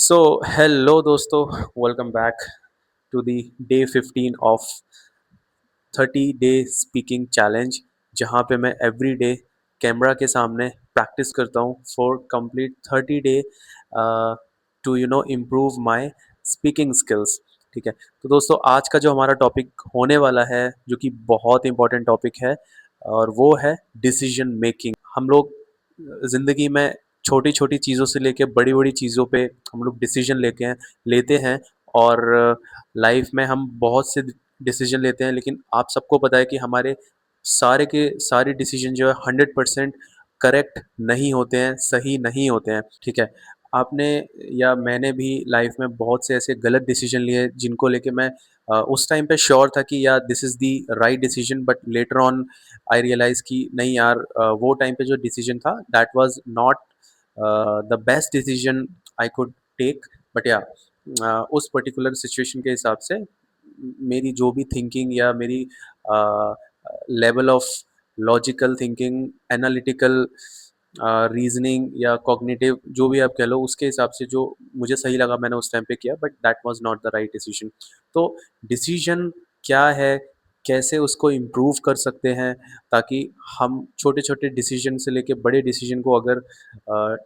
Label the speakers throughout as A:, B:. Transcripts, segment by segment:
A: सो hello दोस्तों, welcome back to the day 15 of 30 day speaking challenge, जहाँ पे मैं एवरी डे कैमरा के सामने प्रैक्टिस करता हूँ for complete 30 day to improve my speaking skills. ठीक है, तो दोस्तों आज का जो हमारा टॉपिक होने वाला है, जो कि बहुत इंपॉर्टेंट टॉपिक है, और वो है डिसीजन मेकिंग। हम लोग ज़िंदगी में छोटी छोटी चीज़ों से लेके बड़ी बड़ी चीज़ों पे हम लोग डिसीजन लेते हैं। और लाइफ में हम बहुत से डिसीजन लेते हैं, लेकिन आप सबको पता है कि हमारे सारे के सारे डिसीजन जो है 100% करेक्ट नहीं होते हैं, सही नहीं होते हैं। ठीक है, आपने या मैंने भी लाइफ में बहुत से ऐसे गलत डिसीजन लिए जिनको लेके मैं उस टाइम पे श्योर था कि यार this is the right decision, but later on I realise कि नहीं यार, वो टाइम पे जो डिसीजन था that was not the best decision I could take. But या उस पर्टिकुलर सिचुएशन के हिसाब से मेरी जो भी थिंकिंग या मेरी level of logical thinking, analytical reasoning या कॉग्निटिव, जो भी आप कह लो, उसके हिसाब से जो मुझे सही लगा मैंने उस टाइम पे किया, but that was not the right decision. तो डिसीजन क्या है, कैसे उसको इम्प्रूव कर सकते हैं, ताकि हम छोटे छोटे डिसीजन से लेके बड़े डिसीजन को अगर अ,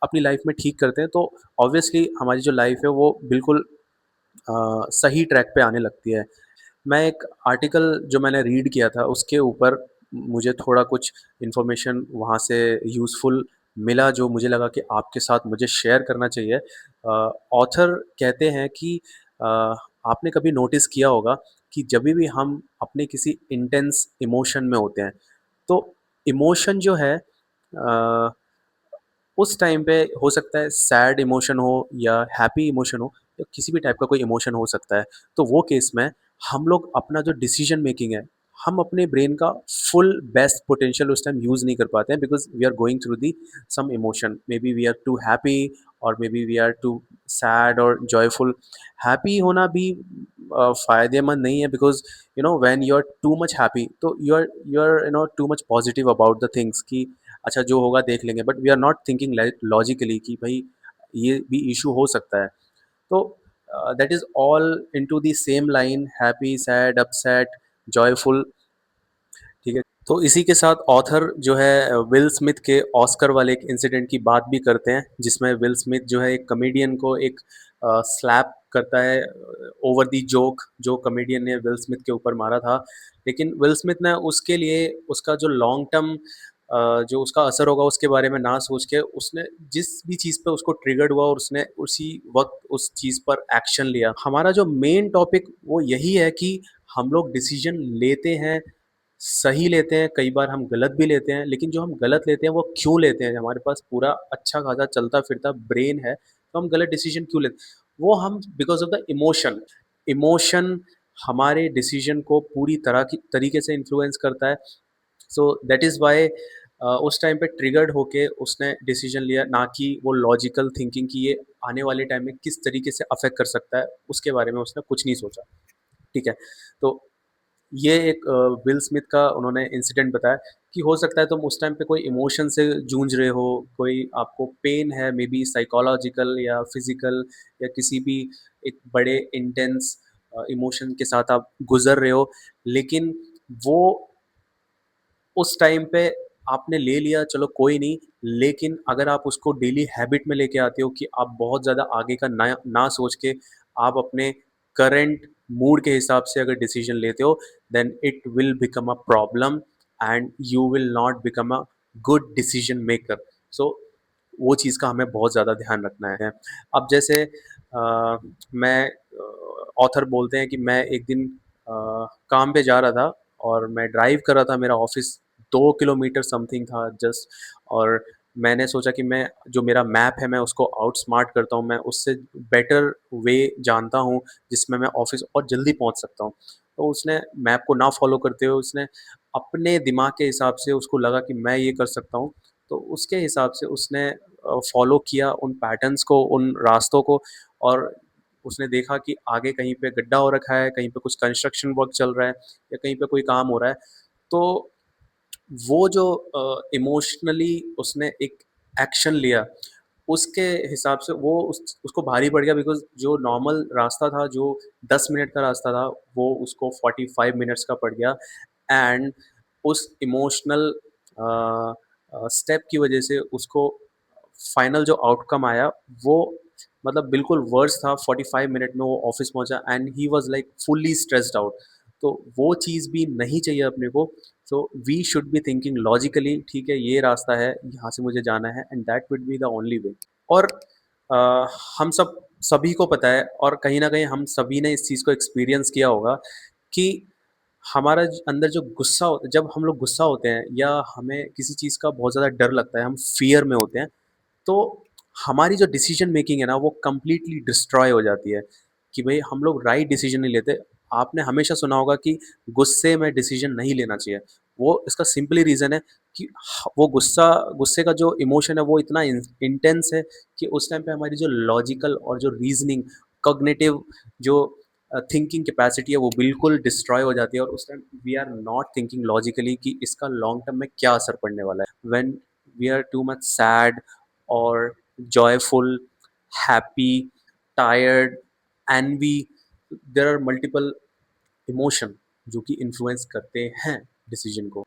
A: अपनी लाइफ में ठीक करते हैं, तो ऑब्वियसली हमारी जो लाइफ है वो बिल्कुल सही ट्रैक पे आने लगती है। मैं एक आर्टिकल जो मैंने रीड किया था उसके ऊपर मुझे थोड़ा कुछ इन्फॉर्मेशन वहाँ से यूज़फुल मिला, जो मुझे लगा कि आपके साथ मुझे शेयर करना चाहिए। ऑथर कहते हैं कि आपने कभी नोटिस किया होगा कि जब भी हम अपने किसी इंटेंस इमोशन में होते हैं, तो इमोशन जो है उस टाइम पे हो सकता है सैड इमोशन हो या हैप्पी इमोशन हो, या किसी भी टाइप का कोई इमोशन हो सकता है। तो वो केस में हम लोग अपना जो डिसीजन मेकिंग है, हम अपने ब्रेन का फुल बेस्ट पोटेंशियल उस टाइम यूज़ नहीं कर पाते हैं, because we are going through the some emotion. Maybe we are too happy, और maybe we are too sad और जॉयफुल। हैप्पी होना भी फ़ायदेमंद नहीं है, because when you are too much happy, तो you are too much positive about the things कि अच्छा जो होगा देख लेंगे, but we are not thinking logically कि भाई ये भी इशू हो सकता है। तो that is all into the same line, happy, sad, upset, joyful. ठीक है, तो इसी के साथ ऑथर जो है विल स्मिथ के ऑस्कर वाले एक इंसिडेंट की बात भी करते हैं, जिसमें विल स्मिथ जो है एक कमेडियन को एक स्लैप करता है ओवर दी जोक जो कमेडियन ने विल स्मिथ के ऊपर मारा था। लेकिन विल स्मिथ ने उसके लिए उसका जो लॉन्ग टर्म जो उसका असर होगा उसके बारे में ना सोच के, उसने जिस भी चीज़ पे उसको ट्रिगर्ड हुआ और उसने उसी वक्त उस चीज़ पर एक्शन लिया। हमारा जो मेन टॉपिक वो यही है कि हम लोग डिसीजन लेते हैं, सही लेते हैं, कई बार हम गलत भी लेते हैं, लेकिन जो हम गलत लेते हैं वो क्यों लेते हैं? हमारे पास पूरा अच्छा खासा चलता फिरता ब्रेन है, तो हम गलत डिसीजन क्यों लेते हैं? वो हम because of the emotion. Emotion हमारे डिसीजन को पूरी तरह की तरीके से इन्फ्लुएंस करता है। सो दैट इज़ वाई उस टाइम पे ट्रिगर्ड होके उसने डिसीजन लिया, ना कि वो लॉजिकल थिंकिंग कि ये आने वाले टाइम में किस तरीके से अफेक्ट कर सकता है, उसके बारे में उसने कुछ नहीं सोचा। ठीक है, तो ये एक विल स्मिथ का उन्होंने इंसिडेंट बताया कि हो सकता है तुम उस टाइम पे कोई इमोशन से जूझ रहे हो, कोई आपको पेन है, मे बी साइकोलॉजिकल या फिजिकल, या किसी भी एक बड़े इंटेंस इमोशन के साथ आप गुजर रहे हो। लेकिन वो उस टाइम पे आपने ले लिया, चलो कोई नहीं। लेकिन अगर आप उसको डेली हैबिट में लेके आते हो कि आप बहुत ज़्यादा आगे का ना ना सोच के आप अपने करंट मूड के हिसाब से अगर डिसीजन लेते हो, then it will become a problem and you will not become a good decision maker. So वो चीज़ का हमें बहुत ज़्यादा ध्यान रखना है। अब जैसे मैं ऑथर बोलते हैं कि मैं एक दिन काम पे जा रहा था और मैं ड्राइव कर रहा था, मेरा ऑफिस 2 किलोमीटर समथिंग था जस्ट। और मैंने सोचा कि मैं जो मेरा मैप है मैं उसको आउटस्मार्ट करता हूँ, मैं उससे बेटर वे जानता हूँ जिसमें मैं ऑफिस और जल्दी पहुँच सकता हूँ। तो उसने मैप को ना फॉलो करते हुए उसने अपने दिमाग के हिसाब से, उसको लगा कि मैं ये कर सकता हूँ, तो उसके हिसाब से उसने फॉलो किया उन पैटर्न्स को, उन रास्तों को। और उसने देखा कि आगे कहीं पे गड्ढा हो रखा है, कहीं पे कुछ कंस्ट्रक्शन वर्क चल रहा है, या कहीं पे कोई काम हो रहा है। तो वो जो इमोशनली उसने एक एक्शन लिया, उसके हिसाब से वो उसको भारी पड़ गया, बिकॉज़ जो नॉर्मल रास्ता था, जो 10 मिनट का रास्ता था, वो उसको 45 मिनट्स का पड़ गया। एंड उस इमोशनल स्टेप की वजह से उसको फाइनल जो आउटकम आया, वो मतलब बिल्कुल वर्स्ट था। 45 मिनट में वो ऑफिस पहुंचा and he was like fully stressed out. तो वो चीज़ भी नहीं चाहिए अपने को। So we should be thinking logically, ठीक है ये रास्ता है, यहाँ से मुझे जाना है, and that would be the only way. और अ, हम सभी को पता है, और कहीं ना कहीं हम सभी ने इस चीज़ को एक्सपीरियंस किया होगा कि हमारा अंदर जो गुस्सा जब हम लोग गुस्सा होते हैं या हमें किसी चीज़ का बहुत ज़्यादा डर लगता है, हम फियर में होते हैं, तो हमारी जो डिसीजन मेकिंग है ना, वो कंप्लीटली डिस्ट्रॉय हो जाती है कि भाई हम लोग राइट डिसीजन नहीं लेते। आपने हमेशा सुना होगा कि गुस्से में डिसीजन नहीं लेना चाहिए। वो इसका सिंपली रीज़न है कि वो गुस्से का जो इमोशन है वो इतना इंटेंस है कि उस टाइम पे हमारी जो लॉजिकल और जो रीजनिंग, कॉग्निटिव जो थिंकिंग कैपेसिटी है वो बिल्कुल डिस्ट्रॉय हो जाती है, और उस time we are not thinking logically कि इसका लॉन्ग टर्म में क्या असर पड़ने वाला है। When we are too much sad और joyful, happy, tired, envy, there are multiple emotion जो कि इन्फ्लुएंस करते हैं डिसीजन को।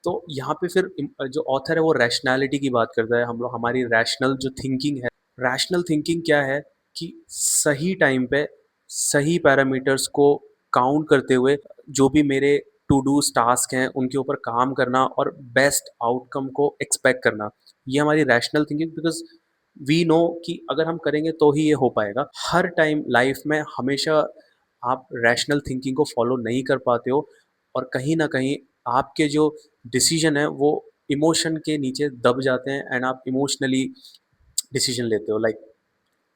A: तो यहाँ पे फिर जो ऑथर है वो रैशनैलिटी की बात करता है। हम लोग हमारी रैशनल जो थिंकिंग है, रैशनल थिंकिंग क्या है कि सही टाइम पे सही पैरामीटर्स को काउंट करते हुए जो भी मेरे टू डूज टास्क हैं उनके ऊपर काम करना और बेस्ट आउटकम को एक्सपेक्ट करना, ये हमारी rational thinking. Because we know कि अगर हम करेंगे तो ही ये हो पाएगा। हर टाइम लाइफ में हमेशा आप रैशनल थिंकिंग को फॉलो नहीं कर पाते हो, और कहीं ना कहीं आपके जो डिसीजन है वो इमोशन के नीचे दब जाते हैं, एंड आप इमोशनली डिसीजन लेते हो। लाइक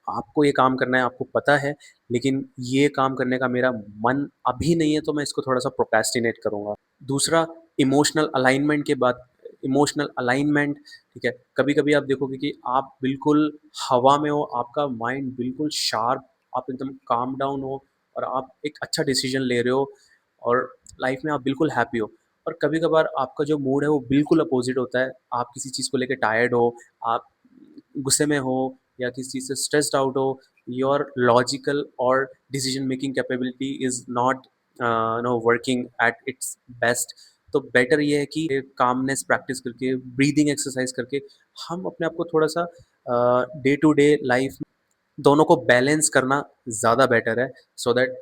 A: आपको ये काम करना है, आपको पता है, लेकिन ये काम करने का मेरा मन अभी नहीं है, तो मैं इसको थोड़ा सा प्रोक्रेस्टिनेट करूंगा। दूसरा, इमोशनल अलाइनमेंट के बाद, इमोशनल अलाइनमेंट, ठीक है, कभी कभी आप देखोगे कि आप बिल्कुल हवा में हो, आपका माइंड बिल्कुल शार्प, आप एकदम काम डाउन हो, और आप एक अच्छा डिसीजन ले रहे हो, और लाइफ में आप बिल्कुल हैप्पी हो। और कभी कभार आपका जो मूड है वो बिल्कुल अपोजिट होता है, आप किसी चीज़ को लेकर टायर्ड हो, आप गुस्से में हो, या किसी चीज़ से स्ट्रेस्ड आउट हो, योर लॉजिकल और decision making capability is not know working at its best. तो बेटर ये है कि कामनेस प्रैक्टिस करके, ब्रीदिंग एक्सरसाइज करके, हम अपने आप को थोड़ा सा डे टू डे लाइफ दोनों को बैलेंस करना ज़्यादा बेटर है। So that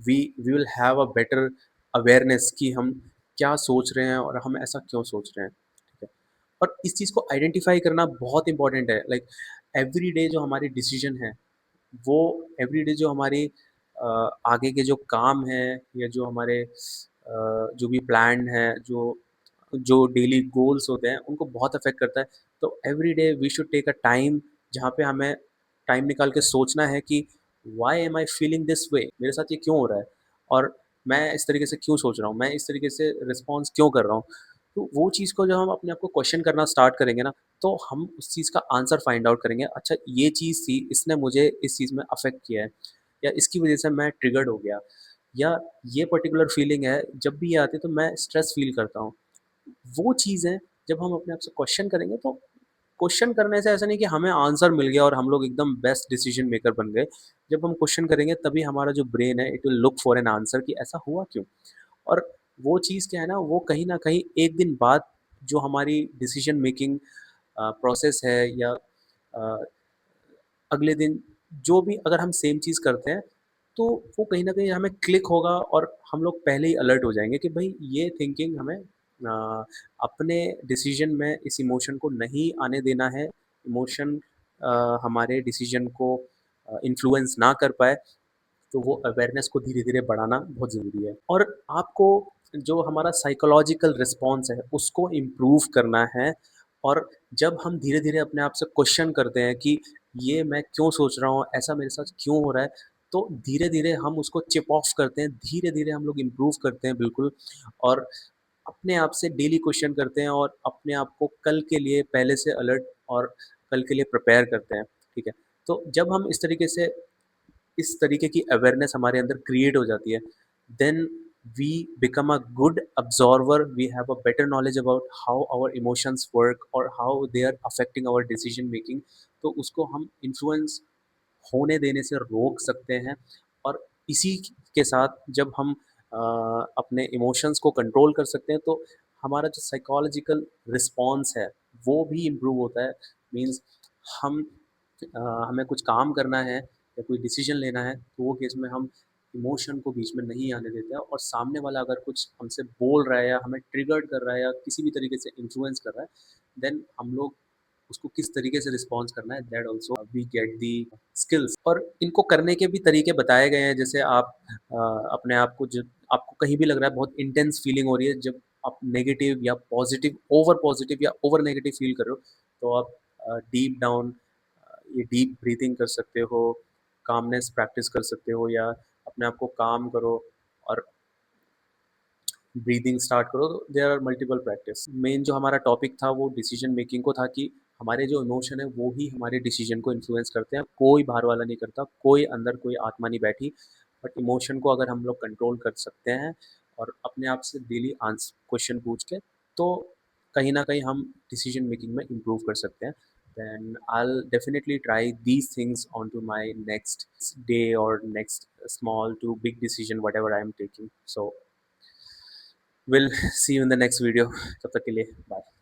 A: we will have a better awareness कि हम क्या सोच रहे हैं और हम ऐसा क्यों सोच रहे हैं, ठीक है। और इस चीज़ को आइडेंटिफाई करना बहुत इंपॉर्टेंट है। लाइक एवरी डे जो हमारी डिसीजन है, वो एवरीडे जो हमारी आगे के जो काम हैं, या जो हमारे जो भी प्लान है, जो जो डेली गोल्स होते हैं, उनको बहुत अफेक्ट करता है। तो everyday we should take a time जहाँ पे हमें टाइम निकाल के सोचना है कि why am I feeling this way, मेरे साथ ये क्यों हो रहा है, और मैं इस तरीके से क्यों सोच रहा हूँ, मैं इस तरीके से रिस्पॉन्स क्यों कर रहा हूँ। तो वो चीज़ को जब हम अपने आप को क्वेश्चन करना स्टार्ट करेंगे ना, तो हम उस चीज़ का आंसर फाइंड आउट करेंगे। अच्छा ये चीज़ थी, इसने मुझे इस चीज़ में अफ़ेक्ट किया है, या इसकी वज़ह से मैं ट्रिगर्ड हो गया, या ये पर्टिकुलर फीलिंग है, जब भी ये आती है तो मैं स्ट्रेस फ़ील करता हूँ। वो चीज़ है, जब हम अपने आप से क्वेश्चन करेंगे, तो क्वेश्चन करने से ऐसा नहीं कि हमें आंसर मिल गया और हम लोग एकदम बेस्ट डिसीजन मेकर बन गए। जब हम क्वेश्चन करेंगे तभी हमारा जो ब्रेन है it will look for an answer कि ऐसा हुआ क्यों? और वो चीज़ क्या है ना, वो कहीं न कहीं एक दिन बाद जो हमारी डिसीजन मेकिंग प्रोसेस है, या अगले दिन जो भी अगर हम सेम चीज़ करते हैं, तो वो कहीं न कहीं हमें क्लिक होगा, और हम लोग पहले ही अलर्ट हो जाएँगे कि भई ये थिंकिंग हमें अपने डिसीज़न में इस इमोशन को नहीं आने देना है। इमोशन हमारे डिसीज़न को इन्फ्लुएंस ना कर पाए, तो वो अवेयरनेस को धीरे-धीरे बढ़ाना बहुत ज़रूरी है। और आपको जो हमारा साइकोलॉजिकल रिस्पॉन्स है, उसको इम्प्रूव करना है। और जब हम धीरे-धीरे अपने आप से क्वेश्चन करते हैं कि ये मैं क्यों सोच रहा हूँ, ऐसा मेरे साथ क्यों हो रहा है, तो धीरे-धीरे हम उसको चिप ऑफ करते हैं, धीरे-धीरे हम लोग इम्प्रूव करते हैं बिल्कुल। और अपने आप से डेली क्वेश्चन करते हैं, और अपने आप को कल के लिए पहले से अलर्ट और कल के लिए प्रिपेयर करते हैं, ठीक है। तो जब हम इस तरीके की अवेयरनेस हमारे अंदर क्रिएट हो जाती है, then we become a good observer, we have a better knowledge about how our emotions work और how they are affecting our decision making. तो उसको हम इन्फ्लुएंस होने देने से रोक सकते हैं। और इसी के साथ जब हम अपने इमोशंस को कंट्रोल कर सकते हैं तो हमारा जो साइकोलॉजिकल रिस्पॉन्स है वो भी इम्प्रूव होता है। मीन्स हम हमें कुछ काम करना है या कोई डिसीजन लेना है तो वो केस में हम इमोशन को बीच में नहीं आने देते हैं, और सामने वाला अगर कुछ हमसे बोल रहा है या हमें ट्रिगर्ड कर रहा है या किसी भी तरीके से इन्फ्लुएंस कर रहा है, देन हम लोग उसको किस तरीके से रिस्पॉन्स करना है, that also we get the skills. और इनको करने के भी तरीके बताए गए हैं। जैसे आप अपने आप को जब आपको कहीं भी लग रहा है बहुत इंटेंस फीलिंग हो रही है, जब आप नेगेटिव या पॉजिटिव या ओवर नेगेटिव फील कर रहे हो, तो आप डीप डाउन ये डीप ब्रीथिंग कर सकते हो, कामनेस प्रैक्टिस कर सकते हो, या अपने आप को काम करो और ब्रीदिंग स्टार्ट करो। तो there are multiple practice. Main जो हमारा टॉपिक था वो डिसीजन मेकिंग को था कि हमारे जो इमोशन है वो ही हमारे डिसीजन को इन्फ्लुएंस करते हैं, कोई बाहर वाला नहीं करता, कोई अंदर कोई आत्मा नहीं बैठी। बट इमोशन को अगर हम लोग कंट्रोल कर सकते हैं और अपने आप से डेली आंसर क्वेश्चन पूछ के, तो कहीं ना कहीं हम डिसीजन मेकिंग में इम्प्रूव कर सकते हैं। then I'll definitely try these things onto my next day or next small to big decision whatever I am taking. So we'll see you in the next video. तब तक के लिए bye.